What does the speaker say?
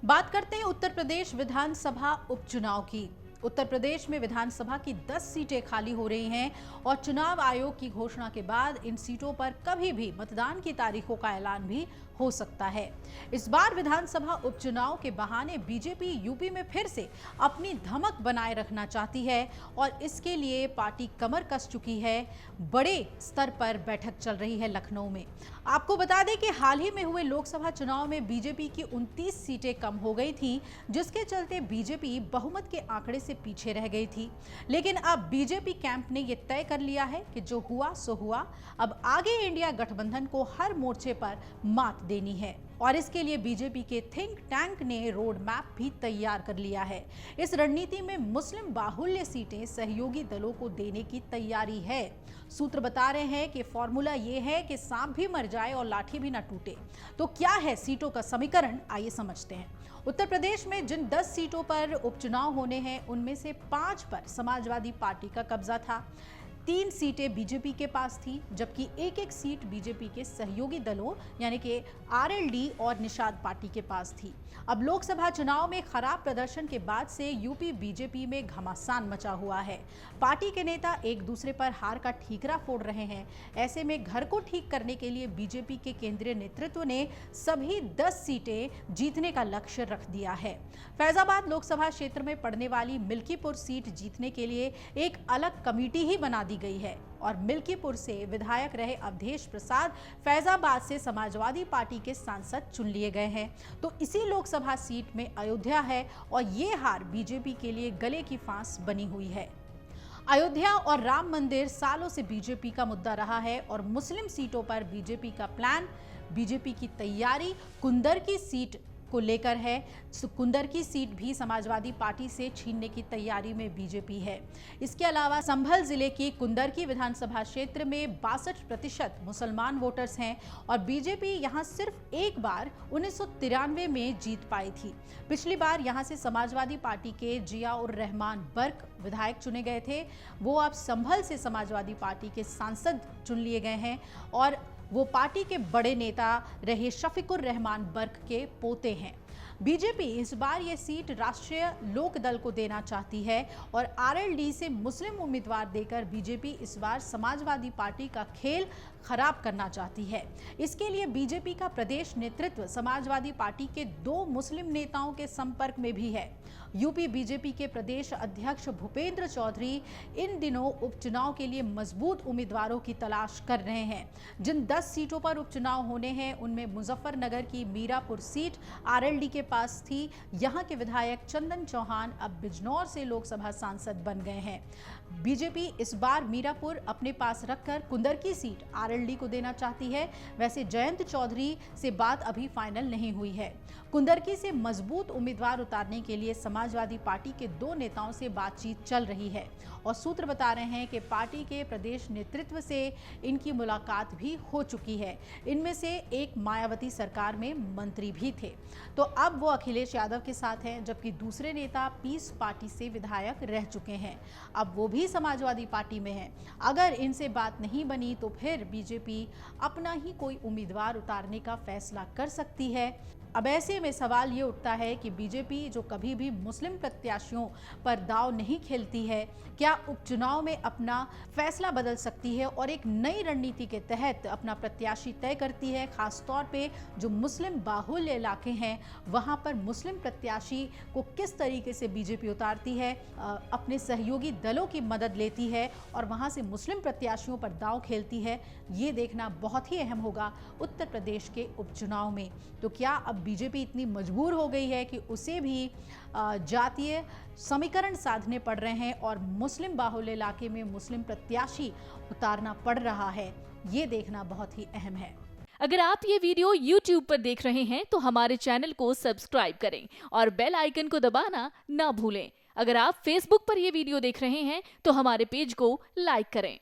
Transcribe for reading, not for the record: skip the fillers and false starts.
बात करते हैं उत्तर प्रदेश विधानसभा उपचुनाव की। उत्तर प्रदेश में विधानसभा की 10 सीटें खाली हो रही हैं और चुनाव आयोग की घोषणा के बाद इन सीटों पर कभी भी मतदान की तारीखों का ऐलान भी हो सकता है। इस बार विधानसभा उपचुनाव के बहाने बीजेपी यूपी में फिर से अपनी धमक बनाए रखना चाहती है और इसके लिए पार्टी कमर कस चुकी है। बड़े स्तर पर बैठक चल रही है लखनऊ में। आपको बता दें कि हाल ही में हुए लोकसभा चुनाव में बीजेपी की 29 सीटें कम हो गई थी, जिसके चलते बीजेपी बहुमत के आंकड़े से पीछे रह गई थी। लेकिन अब बीजेपी कैंप ने यह तय कर लिया है कि जो हुआ सो हुआ। अब आगे इंडिया गठबंधन को हर मोर्चे पर मात देनी है और इसके लिए बीजेपी के थिंक टैंक ने रोड मैप भी तैयार कर लिया है। इस रणनीति में मुस्लिम बाहुल्य सीटें सहयोगी दलों को देने की तैयारी है। सूत्र बता रहे हैं कि फॉर्मूला ये है कि सांप भी मर जाए और लाठी भी ना टूटे। तो क्या है सीटों का समीकरण, आइए समझते हैं। उत्तर प्रदेश में जिन 10 सीटों पर उपचुनाव होने हैं उनमें से 5 पर समाजवादी पार्टी का कब्जा था। 3 सीटें बीजेपी के पास थी, जबकि एक सीट बीजेपी के सहयोगी दलों यानी कि आरएलडी और निषाद पार्टी के पास थी। अब लोकसभा चुनाव में खराब प्रदर्शन के बाद से यूपी बीजेपी में घमासान मचा हुआ है। पार्टी के नेता एक दूसरे पर हार का ठीकरा फोड़ रहे हैं। ऐसे में घर को ठीक करने के लिए बीजेपी के केंद्रीय नेतृत्व ने सभी 10 सीटें जीतने का लक्ष्य रख दिया है। फैजाबाद लोकसभा क्षेत्र में पड़ने वाली मिल्कीपुर सीट जीतने के लिए एक अलग कमेटी ही बना दी गई है और मिल्कीपुर से विधायक रहे अवधेश प्रसाद फैजाबाद से समाजवादी पार्टी के सांसद चुन लिए गए हैं। तो इसी लोकसभा सीट में अयोध्या है और ये हार बीजेपी के लिए गले की फांस बनी हुई है। अयोध्या और राम मंदिर सालों से बीजेपी का मुद्दा रहा है और मुस्लिम सीटों पर बीजेपी का प्लान, बीजेपी की तैयारी कुंदर की सीट को लेकर है। कुंदर की सीट भी समाजवादी पार्टी से छीनने की तैयारी में बीजेपी है। इसके अलावा संभल जिले की कुंदर की विधानसभा क्षेत्र में 62% मुसलमान वोटर्स हैं और बीजेपी यहां सिर्फ एक बार 1993 में जीत पाई थी। पिछली बार यहां से समाजवादी पार्टी के जियाउर रहमान बर्क विधायक चुने गए थे। वो अब संभल से समाजवादी पार्टी के सांसद चुन लिए गए हैं और वो पार्टी के बड़े नेता रहे शफीकुर रहमान बर्क के पोते हैं। बीजेपी इस बार ये सीट राष्ट्रीय लोक दल को देना चाहती है और आरएलडी से मुस्लिम उम्मीदवार देकर बीजेपी इस बार समाजवादी पार्टी का खेल खराब करना चाहती है। इसके लिए बीजेपी का प्रदेश नेतृत्व समाजवादी पार्टी के 2 मुस्लिम नेताओं के संपर्क में भी है। यूपी बीजेपी के प्रदेश अध्यक्ष भूपेंद्र चौधरी इन दिनों उपचुनाव के लिए मजबूत उम्मीदवारों की तलाश कर रहे हैं। जिन 10 सीटों पर उपचुनाव होने हैं उनमें मुजफ्फरनगर की मीरापुर सीट आरएलडी के पास थी। यहां के विधायक चंदन चौहान अब बिजनौर से लोकसभा सांसद बन गए हैं। बीजेपी इस बार मीरापुर अपने पास रखकर कुंदर की सीट आरएलडी को देना चाहती है। वैसे जयंत चौधरी से बात अभी फाइनल नहीं हुई है। कुंदरकी से मजबूत उम्मीदवार उतारने के लिए समाजवादी पार्टी के 2 नेताओं से बातचीत चल रही है और सूत्र बता रहे हैं कि पार्टी के प्रदेश नेतृत्व से इनकी मुलाकात भी हो चुकी है। इनमें से एक मायावती सरकार में मंत्री भी थे, तो अब वो अखिलेश यादव के साथ हैं, जबकि दूसरे नेता पीस पार्टी से विधायक रह चुके हैं। अब वो भी समाजवादी पार्टी में हैं। अगर इनसे बात नहीं बनी तो फिर बीजेपी अपना ही कोई उम्मीदवार उतारने का फैसला कर सकती है। अब ऐसे में सवाल ये उठता है कि बीजेपी जो कभी भी मुस्लिम प्रत्याशियों पर दांव नहीं खेलती है, क्या उपचुनाव में अपना फैसला बदल सकती है और एक नई रणनीति के तहत अपना प्रत्याशी तय करती है। खासतौर पे जो मुस्लिम बाहुल्य इलाके हैं वहां पर मुस्लिम प्रत्याशी को किस तरीके से बीजेपी उतारती है, अपने सहयोगी दलों की मदद लेती है और वहां से मुस्लिम प्रत्याशियों पर दांव खेलती है, ये देखना बहुत ही अहम होगा उत्तर प्रदेश के उपचुनाव में। तो क्या अब बीजेपी इतनी मजबूर हो गई है कि उसे भी जातीय समीकरण साधने पड़ रहे हैं और मुस्लिम बाहुल्य इलाके में मुस्लिम प्रत्याशी उतारना पड़ रहा है, ये देखना बहुत ही अहम है। अगर आप ये वीडियो YouTube पर देख रहे हैं तो हमारे चैनल को सब्सक्राइब करें और बेल आइकन को दबाना ना भूलें। अगर आप Facebook पर ये वीडियो देख रहे हैं तो हमारे पेज को लाइक करें।